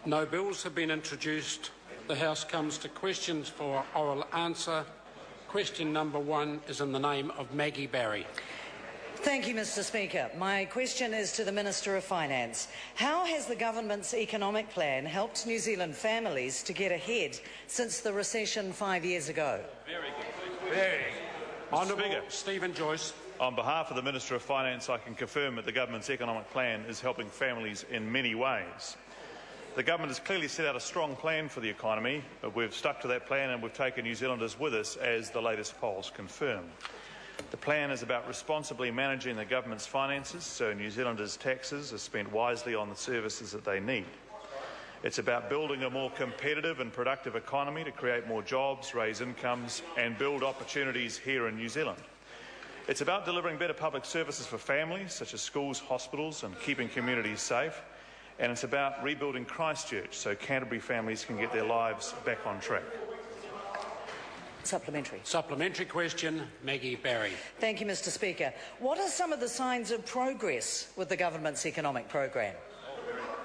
No bills have been introduced. The House comes to questions for oral answer. Question number 1 is in the name of Maggie Barry. Thank you, Mr. Speaker. My question is to the Minister of Finance. How has the government's economic plan helped New Zealand families to get ahead since the recession 5 years ago? Very good. Very. Honourable Stephen Joyce. On behalf of the Minister of Finance, I can confirm that the government's economic plan is helping families in many ways. The government has clearly set out a strong plan for the economy. We've stuck to that plan and we've taken New Zealanders with us, as the latest polls confirm. The plan is about responsibly managing the government's finances so New Zealanders' taxes are spent wisely on the services that they need. It's about building a more competitive and productive economy to create more jobs, raise incomes and build opportunities here in New Zealand. It's about delivering better public services for families, such as schools, hospitals, and keeping communities safe. And it's about rebuilding Christchurch so Canterbury families can get their lives back on track. Supplementary. Supplementary question, Maggie Barry. Thank you, Mr. Speaker. What are some of the signs of progress with the government's economic program?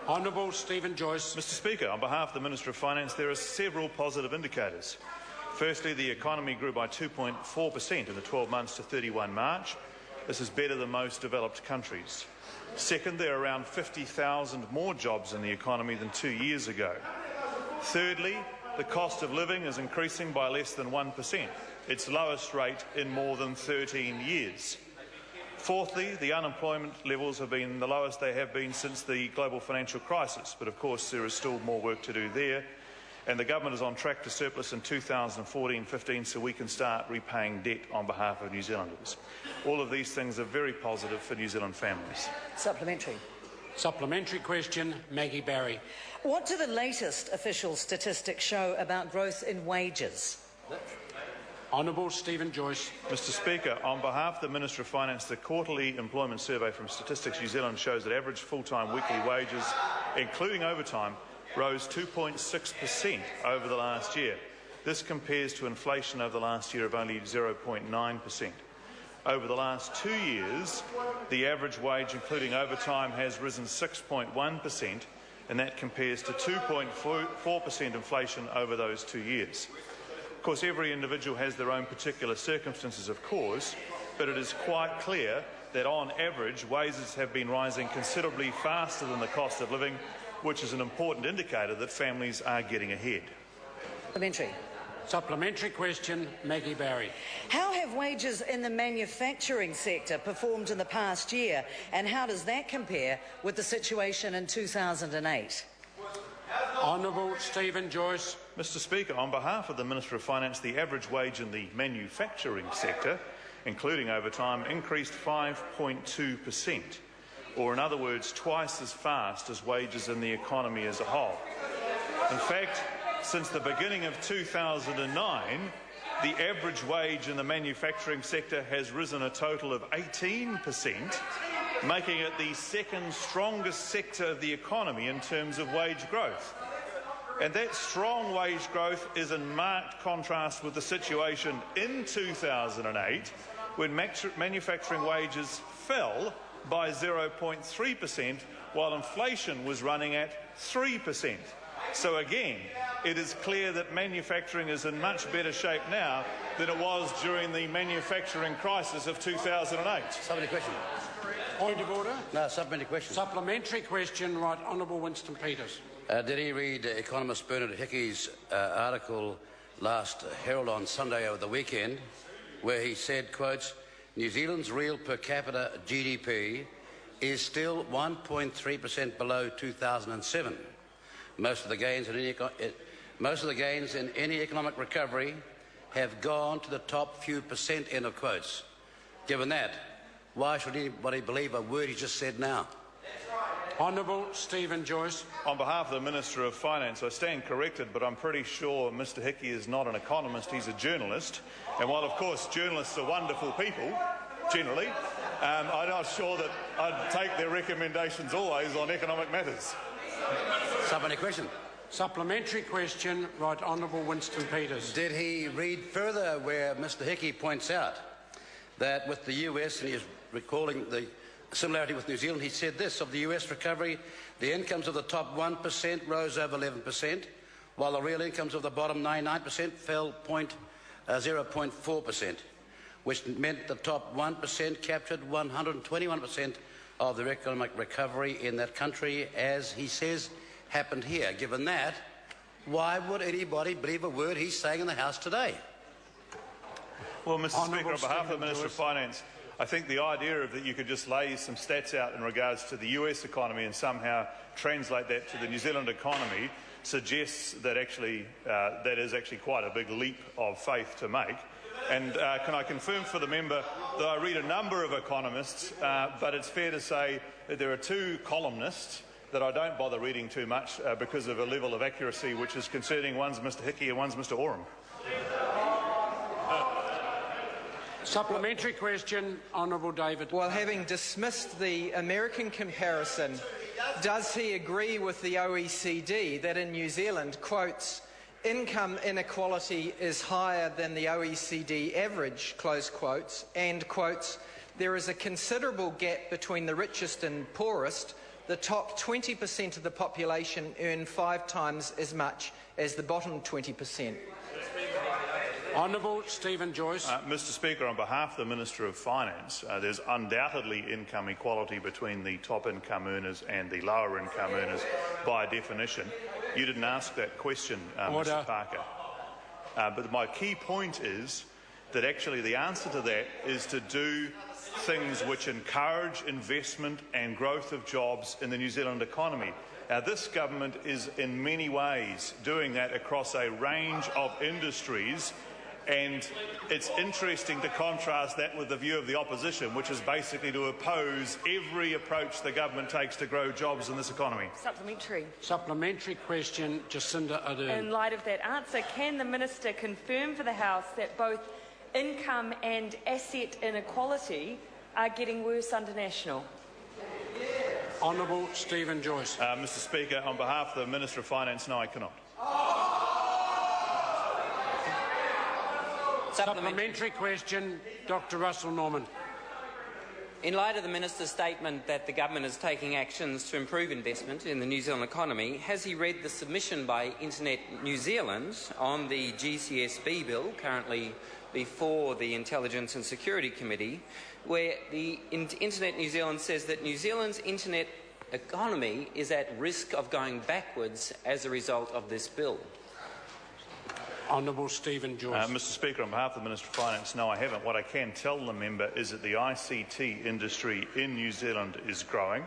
Honourable Stephen Joyce. Mr. Speaker, on behalf of the Minister of Finance, there are several positive indicators. Firstly, the economy grew by 2.4% in the 12 months to 31 March. This is better than most developed countries. Second, there are around 50,000 more jobs in the economy than 2 years ago. Thirdly, the cost of living is increasing by less than 1%, its lowest rate in more than 13 years. Fourthly, the unemployment levels have been the lowest they have been since the global financial crisis, but of course there is still more work to do there. And the government is on track to surplus in 2014-15 so we can start repaying debt on behalf of New Zealanders. All of these things are very positive for New Zealand families. Supplementary. Supplementary question, Maggie Barry. What do the latest official statistics show about growth in wages? Honourable Stephen Joyce. Mr. Speaker, on behalf of the Minister of Finance, the quarterly employment survey from Statistics New Zealand shows that average full-time weekly wages, including overtime, rose 2.6% over the last year. This compares to inflation over the last year of only 0.9%. Over the last 2 years, the average wage, including overtime, has risen 6.1%, and that compares to 2.4% inflation over those 2 years. Of course, every individual has their own particular circumstances, of course, but it is quite clear that on average, wages have been rising considerably faster than the cost of living, which is an important indicator that families are getting ahead. Supplementary. Supplementary question, Maggie Barry. How have wages in the manufacturing sector performed in the past year, and how does that compare with the situation in 2008? Honourable Stephen Joyce. Mr. Speaker, on behalf of the Minister of Finance, the average wage in the manufacturing sector, including overtime, increased 5.2%, or in other words, twice as fast as wages in the economy as a whole. In fact, since the beginning of 2009, the average wage in the manufacturing sector has risen a total of 18%, making it the second strongest sector of the economy in terms of wage growth. And that strong wage growth is in marked contrast with the situation in 2008, when manufacturing wages fell by 0.3%, while inflation was running at 3%. So again, it is clear that manufacturing is in much better shape now than it was during the manufacturing crisis of 2008. Supplementary question. Point of order. No, supplementary question. Supplementary question, right Honourable Winston Peters. Did he read economist Bernard Hickey's article last Herald on Sunday over the weekend, where he said, quotes, New Zealand's real per capita GDP is still 1.3% below 2007. Most of the gains in any economic recovery have gone to the top few percent, end of quotes. Given that, why should anybody believe a word he just said now? Honourable Stephen Joyce. On behalf of the Minister of Finance, I stand corrected, but I'm pretty sure Mr. Hickey is not an economist, he's a journalist. And while, of course, journalists are wonderful people, generally, I'm not sure that I'd take their recommendations always on economic matters. Supplementary question. Supplementary question, right Honourable Winston Peters. Did he read further where Mr. Hickey points out that with the US, and he is recalling the similarity with New Zealand, he said this: of the US recovery, the incomes of the top 1% rose over 11%, while the real incomes of the bottom 99% fell 0.4%, which meant the top 1% captured 121% of the economic recovery in that country, as he says happened here. Given that, why would anybody believe a word he's saying in the House today? Well, Mr. Speaker, on behalf of the Minister of Finance, I think the idea of that you could just lay some stats out in regards to the US economy and somehow translate that to the New Zealand economy suggests that actually that is actually quite a big leap of faith to make. And can I confirm for the member that I read a number of economists, but it's fair to say that there are two columnists that I don't bother reading too much because of a level of accuracy which is concerning. One's Mr Hickey and one's Mr Oram. Supplementary question, Honourable David. Well, having dismissed the American comparison, does he agree with the OECD that in New Zealand, quotes, income inequality is higher than the OECD average, close quotes, and quotes, there is a considerable gap between the richest and poorest. The top 20% of the population earn 5 times as much as the bottom 20%. Honourable Stephen Joyce. Mr Speaker, on behalf of the Minister of Finance, there's undoubtedly income equality between the top income earners and the lower income earners by definition. You didn't ask that question, Mr Parker. But my key point is that actually the answer to that is to do things which encourage investment and growth of jobs in the New Zealand economy. Now, this government is in many ways doing that across a range of industries, and it's interesting to contrast that with the view of the opposition, which is basically to oppose every approach the government takes to grow jobs in this economy. Supplementary. Supplementary question, Jacinda Ardern. In light of that answer, can the Minister confirm for the House that both income and asset inequality are getting worse under National? Honourable Stephen Joyce. Mr Speaker, on behalf of the Minister of Finance, no, I cannot. Supplementary question, Dr Russel Norman. In light of the Minister's statement that the government is taking actions to improve investment in the New Zealand economy, has he read the submission by Internet New Zealand on the GCSB bill, currently before the Intelligence and Security Committee, where the Internet New Zealand says that New Zealand's internet economy is at risk of going backwards as a result of this bill? Honourable Stephen Joyce. Mr Speaker, on behalf of the Minister of Finance, no, I haven't. What I can tell the member is that the ICT industry in New Zealand is growing,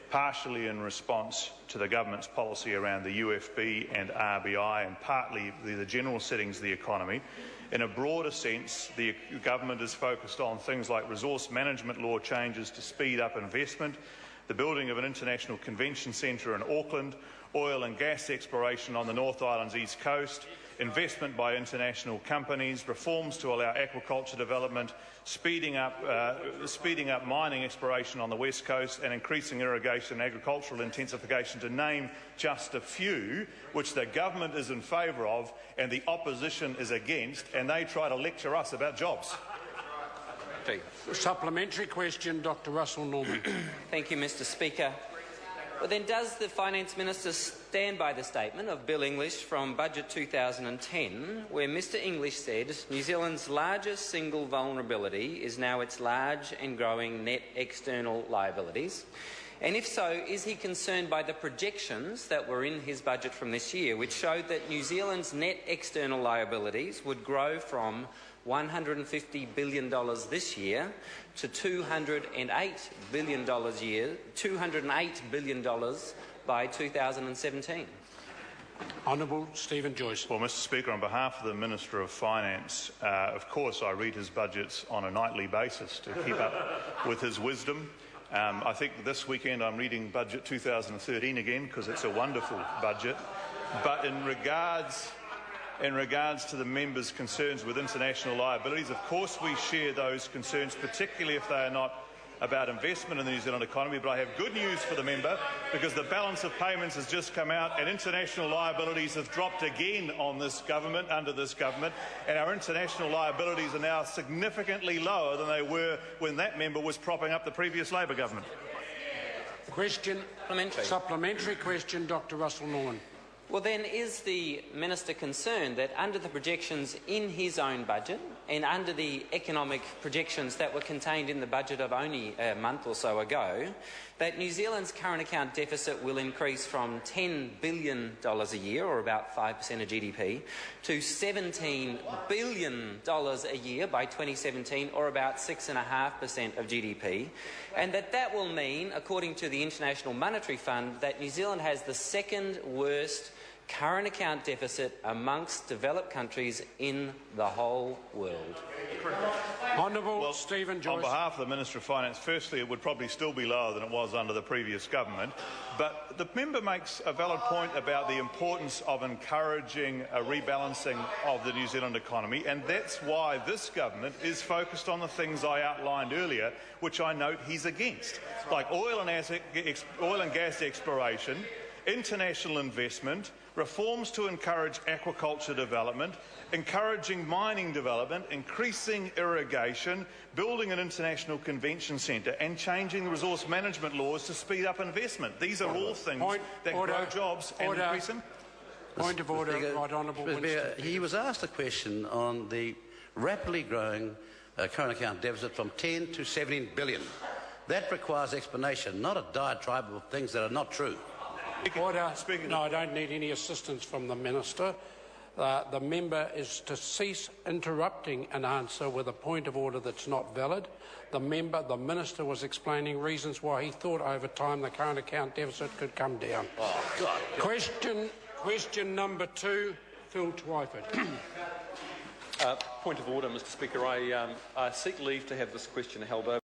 partially in response to the government's policy around the UFB and RBI, and partly the general settings of the economy. In a broader sense, the government is focused on things like resource management law changes to speed up investment, the building of an international convention centre in Auckland, oil and gas exploration on the North Island's east coast, investment by international companies, reforms to allow aquaculture development, speeding up mining exploration on the west coast, and increasing irrigation and agricultural intensification, to name just a few, which the government is in favour of and the opposition is against, and they try to lecture us about jobs. Supplementary question, Dr Russel Norman. Thank you, Mr Speaker. Well, then, does the Finance Minister stand by the statement of Bill English from Budget 2010, where Mr English said New Zealand's largest single vulnerability is now its large and growing net external liabilities? And if so, is he concerned by the projections that were in his budget from this year, which showed that New Zealand's net external liabilities would grow from $150 billion this year to $208 billion by 2017? Honourable Stephen Joyce. Well, Mr Speaker, on behalf of the Minister of Finance, of course I read his budgets on a nightly basis to keep up with his wisdom. I think this weekend I'm reading Budget 2013 again because it's a wonderful budget. But in regards to the member's concerns with international liabilities, of course we share those concerns, particularly if they are not about investment in the New Zealand economy, but I have good news for the member because the balance of payments has just come out and international liabilities have dropped again on this government, under this government, and our international liabilities are now significantly lower than they were when that member was propping up the previous Labor government. Question. Supplementary question, Dr. Russel Norman. Well, then, is the Minister concerned that under the projections in his own budget and under the economic projections that were contained in the budget of only a month or so ago, that New Zealand's current account deficit will increase from $10 billion a year, or about 5% of GDP, to $17 billion a year by 2017, or about 6.5% of GDP, and that will mean, according to the International Monetary Fund, that New Zealand has the second worst current account deficit amongst developed countries in the whole world. Honourable Stephen Joyce. On behalf of the Minister of Finance, firstly, it would probably still be lower than it was under the previous government, but the member makes a valid point about the importance of encouraging a rebalancing of the New Zealand economy, and that's why this government is focused on the things I outlined earlier, which I note he's against, like oil and gas exploration, international investment, reforms to encourage aquaculture development, encouraging mining development, increasing irrigation, building an international convention centre and changing the resource management laws to speed up investment. These are all things that grow jobs and increase them. Point of order, Right Honourable Winston. He was asked a question on the rapidly growing current account deficit from 10 to 17 billion. That requires explanation, not a diatribe of things that are not true. Order. No, I don't need any assistance from the Minister. The member is to cease interrupting an answer with a point of order that's not valid. The Minister was explaining reasons why he thought over time the current account deficit could come down. Oh, God. Question number 2, Phil Twyford. Point of order, Mr Speaker. I seek leave to have this question held over